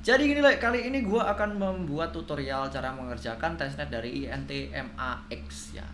Jadi gini lah, kali ini gua akan membuat tutorial cara mengerjakan testnet dari INTMAX ya.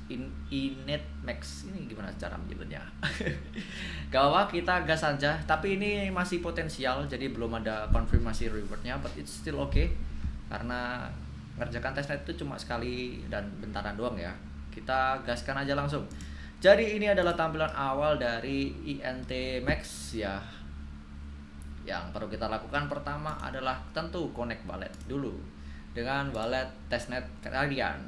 Initmax ini gimana cara menyebutnya? Gak apa, kita gas aja. Tapi ini masih potensial, jadi belum ada konfirmasi rewardnya, but it's still okay. Karena ngerjakan testnet itu cuma sekali dan bentaran doang ya. Kita gaskan aja langsung. Jadi ini adalah tampilan awal dari INTMAX ya. Yang perlu kita lakukan pertama adalah tentu connect wallet dulu dengan wallet testnet kalian.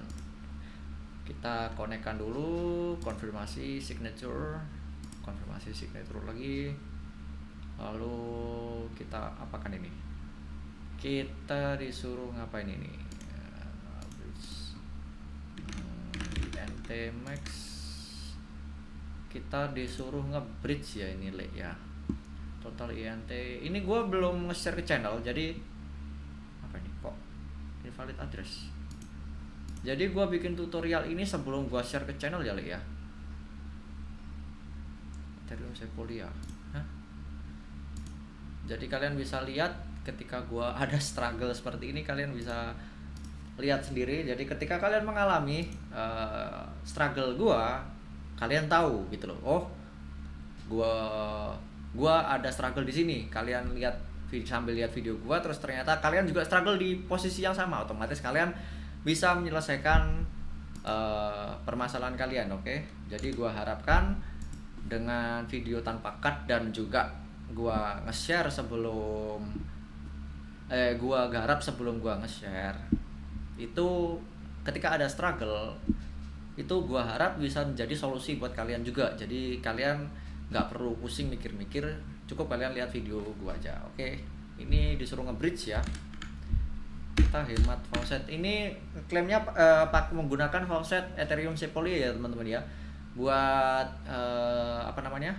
Kita konekkan dulu, konfirmasi signature lagi. Lalu kita apakan ini? Kita disuruh ngapain ini? NTMax. Kita disuruh nge-bridge ya ini ya. Total INT. Ini gue belum nge-share ke channel, jadi apa ini kok invalid address. Jadi gue bikin tutorial ini sebelum gue share ke channel ya, ya. Ethereum Sepolia. Jadi kalian bisa lihat ketika gue ada struggle seperti ini, kalian bisa lihat sendiri. Jadi ketika kalian mengalami struggle gue, kalian tahu gitu loh. Oh, gua ada struggle di sini. Kalian lihat sambil lihat video gua, terus ternyata kalian juga struggle di posisi yang sama, otomatis kalian bisa menyelesaikan permasalahan kalian. Oke? Jadi gua harapkan dengan video tanpa cut dan juga gua nge-share sebelum gua garap sebelum gua nge-share itu, ketika ada struggle itu gua harap bisa menjadi solusi buat kalian juga. Jadi kalian nggak perlu pusing mikir-mikir, cukup kalian lihat video gua aja. Oke, ini disuruh nge-bridge ya. Kita hemat faucet. Ini klaimnya menggunakan faucet Ethereum Sepolia ya teman-teman ya. Buat apa namanya?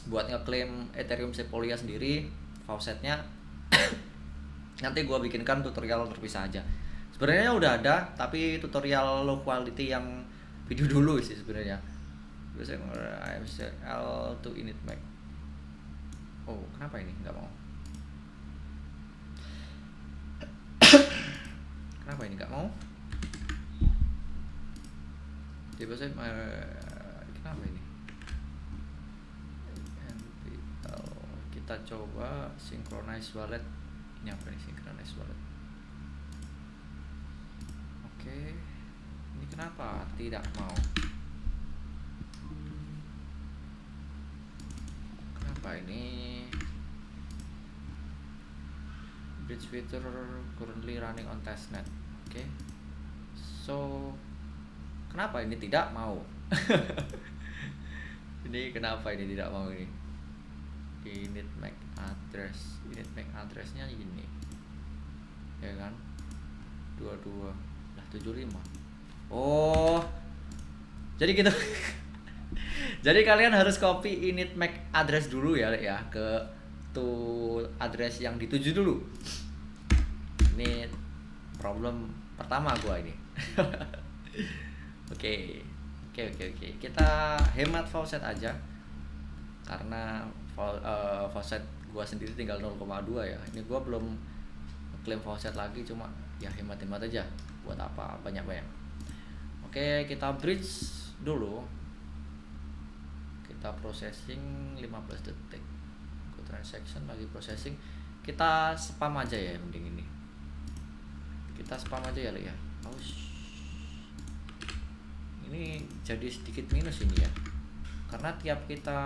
Buat ngeklaim Ethereum Sepolia sendiri faucetnya. Nanti gua bikinkan tutorial terpisah aja. Sebenarnya udah ada, tapi tutorial low quality yang video dulu sih sebenarnya. Biasanya IMCL to initmax. Oh, kenapa ini nggak mau? Kenapa ini nggak mau? Tiba saya kenapa ini? NPL. Kita coba synchronize wallet. Ini apa nih synchronize wallet? Oke. Ini kenapa tidak mau? Apa ini? Bridge feature currently running on testnet. Oke. So kenapa ini tidak mau? Ini kenapa ini tidak mau ini? Initmax addressnya ini. Ya kan? 22 lah 75. Oh. Jadi gitu. Jadi kalian harus copy initmax address dulu ya ke address yang dituju dulu. Ini problem pertama gua ini. Oke. Kita hemat faucet aja. Karena faucet gua sendiri tinggal 0,2 ya. Ini gua belum klaim faucet lagi, cuma ya hemat-hemat aja. Buat apa banyak-banyak. Oke, kita bridge dulu. Kita processing 15 detik. Go transaction lagi processing. Kita spam aja ya mending ini. Kita spam aja ya, ya. Ini jadi sedikit minus ini ya. Karena tiap kita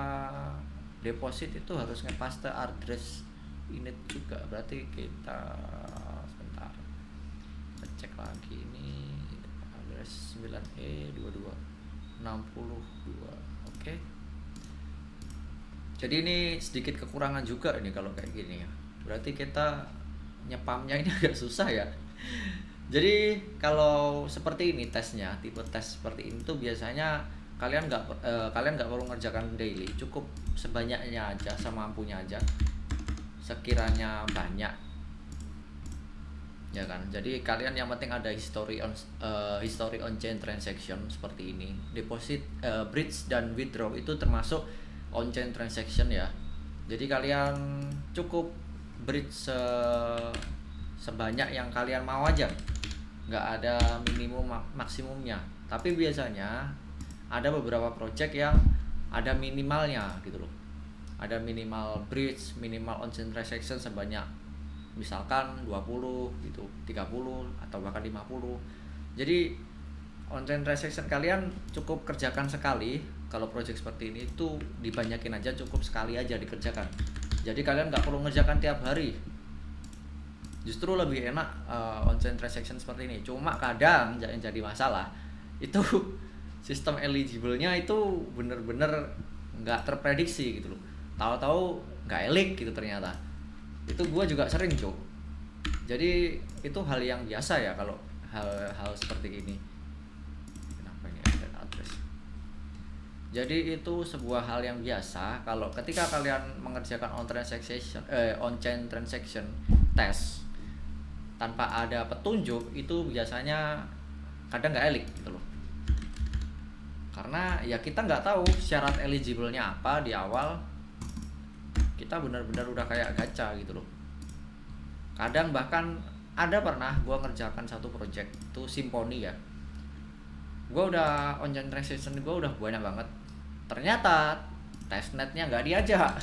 deposit itu harus ngepaste address init juga. Berarti kita sebentar. Kita cek lagi ini address 9E22 62. Oke. Jadi ini sedikit kekurangan juga ini kalau kayak gini ya. Berarti kita nyepamnya ini agak susah ya. Jadi kalau seperti ini tesnya, tipe tes seperti ini tuh biasanya kalian nggak perlu ngerjakan daily, cukup sebanyaknya aja, semampunya aja, sekiranya banyak, ya kan. Jadi kalian yang penting ada history on chain transaction seperti ini. Deposit, bridge dan withdraw itu termasuk on chain transaction ya. Jadi kalian cukup bridge sebanyak yang kalian mau aja, nggak ada minimum maksimumnya. Tapi biasanya ada beberapa project yang ada minimalnya gitu loh, ada minimal bridge, minimal on-chain transaction sebanyak misalkan 20 gitu, 30 atau bahkan 50. Jadi on-chain transaction kalian cukup kerjakan sekali. Kalau project seperti ini itu dibanyakin aja, cukup sekali aja dikerjakan. Jadi kalian nggak perlu ngerjakan tiap hari. Justru lebih enak on-chain transaction seperti ini. Cuma kadang yang jadi masalah itu sistem eligible-nya itu bener-bener nggak terprediksi gitu loh. Tahu-tahu nggak elik gitu ternyata. Itu gue juga sering, Cuk. Jadi itu hal yang biasa ya kalau hal seperti ini. Kenapa ini ada address? Jadi itu sebuah hal yang biasa kalau ketika kalian mengerjakan on-chain transaction test tanpa ada petunjuk, itu biasanya kadang nggak elik gitu loh. Karena ya kita nggak tahu syarat eligible-nya apa di awal. Kita benar-benar udah kayak gacha gitu loh. Kadang bahkan ada pernah gue ngerjakan satu project itu Symphony ya. Gue udah on-chain transaction, gue udah banyak banget. Ternyata testnetnya nggak diajak.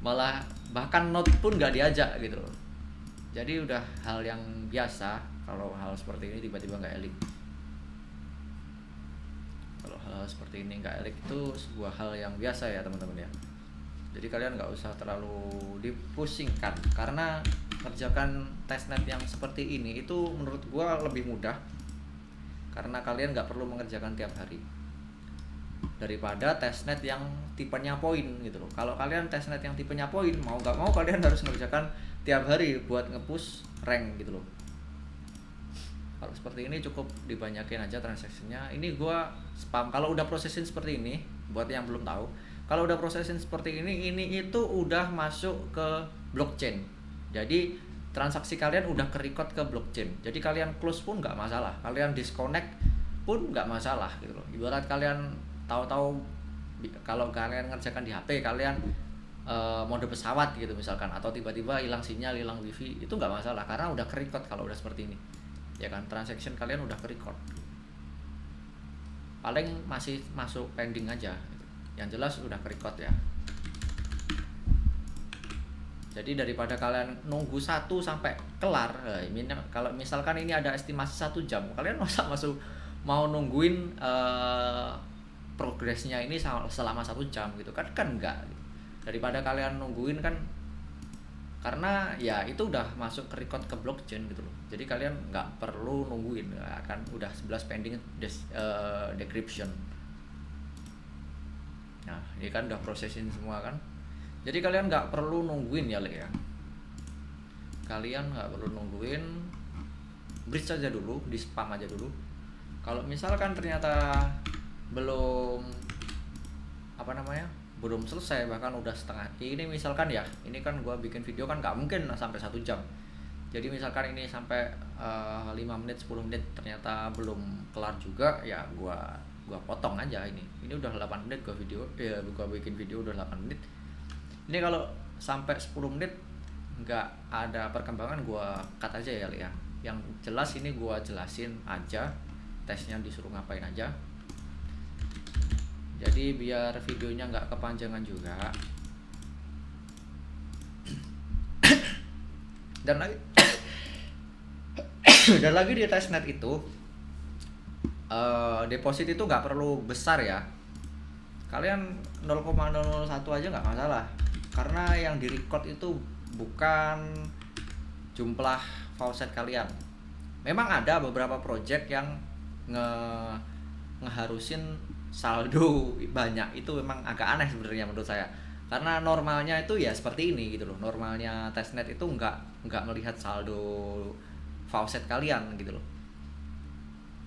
Malah bahkan node pun nggak diajak gitu loh. Jadi udah hal yang biasa kalau hal seperti ini tiba-tiba nggak elik. Kalau hal seperti ini nggak elik itu sebuah hal yang biasa ya teman-teman ya. Jadi kalian nggak usah terlalu dipusingkan, karena kerjakan testnet yang seperti ini itu menurut gua lebih mudah, karena kalian nggak perlu mengerjakan tiap hari daripada testnet yang tipenya poin gitu loh. Kalau kalian testnet yang tipenya poin, mau nggak mau kalian harus mengerjakan tiap hari buat nge-push rank gitu loh. Kalau seperti ini cukup dibanyakin aja transaksinya. Ini gua spam. Kalau udah prosesin seperti ini, buat yang belum tahu, kalau udah prosesin seperti ini itu udah masuk ke blockchain. Jadi transaksi kalian udah ke-record ke blockchain. Jadi kalian close pun nggak masalah, kalian disconnect pun nggak masalah gitu loh. Ibarat kalian tahu-tahu kalau kalian ngerjakan di HP kalian mode pesawat gitu misalkan, atau tiba-tiba hilang sinyal, hilang wifi, itu nggak masalah karena udah ke-record. Kalau udah seperti ini ya kan, transaction kalian udah ke-record, paling masih masuk pending aja gitu. Yang jelas udah ke-record ya. Jadi daripada kalian nunggu 1 sampai kelar, kalau misalkan ini ada estimasi 1 jam, kalian mau nungguin progresnya ini selama 1 jam gitu kan enggak. Daripada kalian nungguin kan, karena ya itu udah masuk ke record ke blockchain gitu loh. Jadi kalian nggak perlu nungguin, akan udah 11 pending decryption. Nah ini kan udah prosesin semua kan, jadi kalian nggak perlu nungguin ya Le ya. Kalian nggak perlu nungguin, bridge aja dulu, di spam aja dulu. Kalau misalkan ternyata belum belum selesai, bahkan udah setengah ini misalkan ya, ini kan gua bikin video kan nggak mungkin sampai 1 jam. Jadi misalkan ini sampai 5 menit 10 menit ternyata belum kelar juga, ya gua potong aja ini udah 8 menit gua bikin video udah 8 menit. Ini kalau sampai 10 menit nggak ada perkembangan, gua cut aja ya Le ya. Yang jelas ini gua jelasin aja tesnya disuruh ngapain aja, jadi biar videonya nggak kepanjangan juga. Dan lagi di testnet itu deposit itu nggak perlu besar ya, kalian 0,001 aja nggak masalah, karena yang di record itu bukan jumlah faucet kalian. Memang ada beberapa project yang ngeharusin saldo banyak, itu memang agak aneh sebenarnya menurut saya, karena normalnya itu ya seperti ini gitu loh. Normalnya testnet itu nggak melihat saldo faucet kalian gitu loh.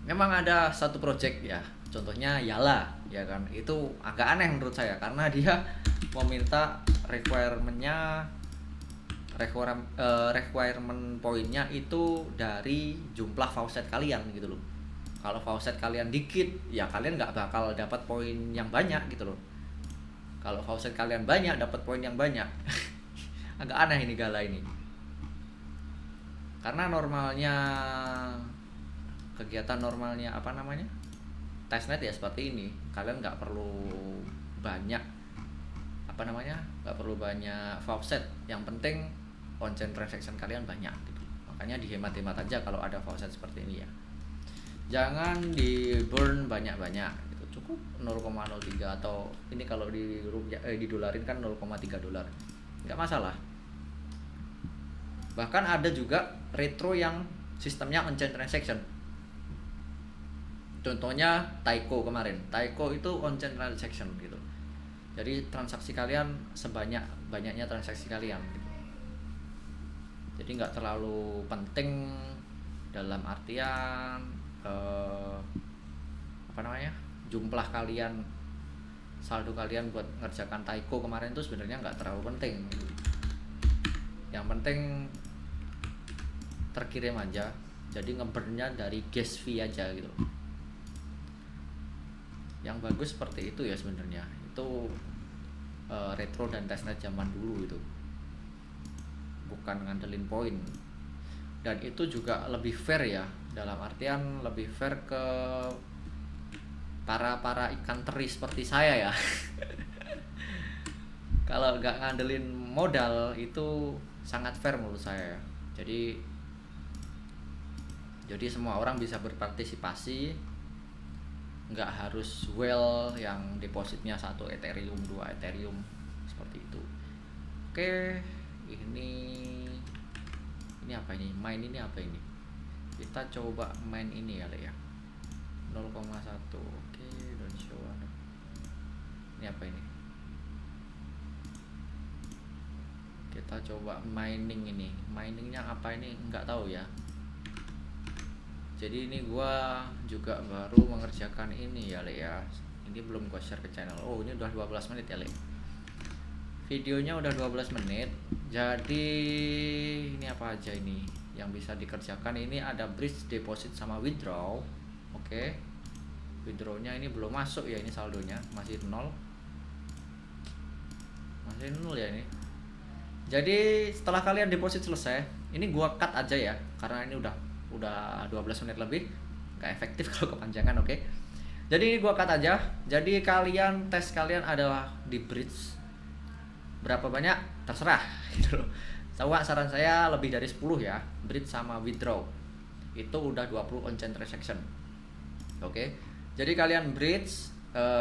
Memang ada satu project ya, contohnya Yala ya kan, itu agak aneh menurut saya karena dia meminta requirement poinnya itu dari jumlah faucet kalian gitu loh. Kalau faucet kalian dikit ya kalian nggak bakal dapat poin yang banyak gitu loh. Kalau faucet kalian banyak dapat poin yang banyak. Agak aneh ini Gala ini. Karena normalnya kegiatan normalnya apa namanya? Testnet ya seperti ini. Kalian nggak perlu banyak apa namanya? Nggak perlu banyak faucet. Yang penting on-chain transaction kalian banyak gitu. Makanya dihemat-hemat aja kalau ada faucet seperti ini ya. Jangan di burn banyak-banyak gitu. Cukup 0,03 atau ini kalau di didolarin kan 0,3 dolar. Nggak masalah. Bahkan ada juga retro yang sistemnya on-chain transaction. Contohnya Taiko kemarin. Taiko itu on-chain transaction gitu. Jadi transaksi kalian sebanyak-banyaknya transaksi kalian gitu. Jadi nggak terlalu penting dalam artian apa namanya, jumlah kalian, saldo kalian buat ngerjakan Taiko kemarin itu sebenarnya nggak terlalu penting gitu. Yang penting terkirim aja, jadi ngeburnnya dari gas fee aja gitu. Yang bagus seperti itu ya sebenarnya. Itu retro dan testnet zaman dulu itu, bukan ngandelin poin. Dan itu juga lebih fair ya, dalam artian lebih fair ke para ikan teri seperti saya ya. Kalau nggak ngandelin modal itu sangat fair menurut saya. Jadi semua orang bisa berpartisipasi, nggak harus well yang depositnya 1 Ethereum 2 Ethereum seperti itu. Oke, ini apa ini? Main ini apa ini? Kita coba main ini ya, 0,1. Oke, don't show. Ini apa ini? Kita coba mining ini. Miningnya apa ini? Nggak tahu ya. Jadi ini gua juga baru mengerjakan ini ya, Ini belum gua share ke channel. Oh, ini udah 12 menit ya, Videonya udah 12 menit. Jadi ini apa aja ini yang bisa dikerjakan? Ini ada bridge, deposit, sama withdraw. Oke. Withdrawnya ini belum masuk ya, ini saldonya masih 0. Masih 0 ya ini. Jadi setelah kalian deposit selesai, ini gua cut aja ya karena ini udah 12 menit lebih. Gak efektif kalau kepanjangan, oke. Jadi ini gua cut aja. Jadi tes kalian adalah di bridge. Berapa banyak terserah gitu loh. Saran saya lebih dari 10 ya, bridge sama withdraw. Itu udah 20 on-chain transaction. Oke. Jadi kalian bridge,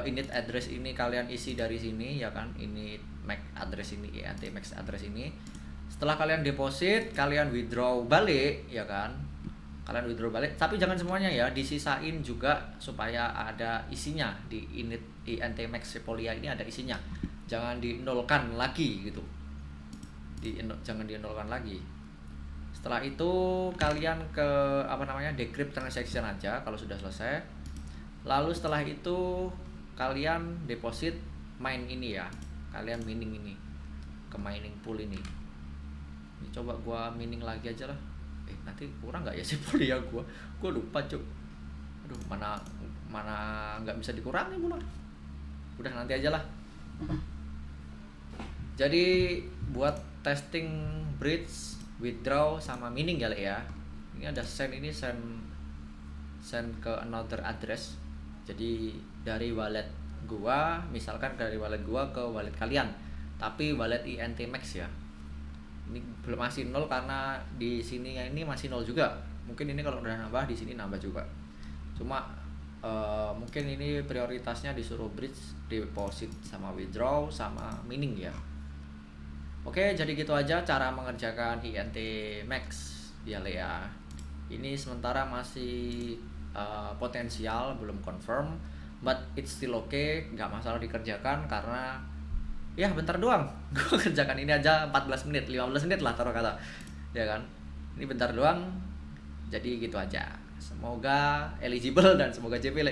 init address ini kalian isi dari sini ya kan. Init MAC address ini, ENT MAC address ini. Setelah kalian deposit, kalian withdraw balik ya kan. Kalian withdraw balik, tapi jangan semuanya ya, disisain juga supaya ada isinya. Di init ENT MAC Sepolia ini ada isinya. Jangan dinolkan lagi gitu. Jangan dinolkan lagi. Setelah itu kalian ke decrypt transaction aja kalau sudah selesai. Lalu setelah itu kalian deposit mine ini ya. Kalian mining ini ke mining pool ini. Ini coba gua mining lagi aja lah. Nanti kurang nggak ya Sepolia gua? Gua lupa cuk. Aduh, mana nggak bisa dikurangi gua. Udah nanti aja lah. Jadi buat testing bridge, withdraw, sama mining ya. Ini ada send ke another address. Jadi dari wallet gua, misalkan dari wallet gua ke wallet kalian, tapi wallet ENT Max ya. Ini belum, masih 0 karena di sini ini masih 0 juga. Mungkin ini kalau udah nambah di sini nambah juga. Cuma mungkin ini prioritasnya disuruh bridge, deposit, sama withdraw, sama mining ya. Oke, jadi gitu aja cara mengerjakan ENT Max ya, Ini sementara masih potensial, belum confirm, but it's still okay, nggak masalah dikerjakan karena ya bentar doang. Gue kerjakan ini aja 14 menit, 15 menit lah taruh kata, ya kan. Ini bentar doang, jadi gitu aja. Semoga eligible dan semoga JP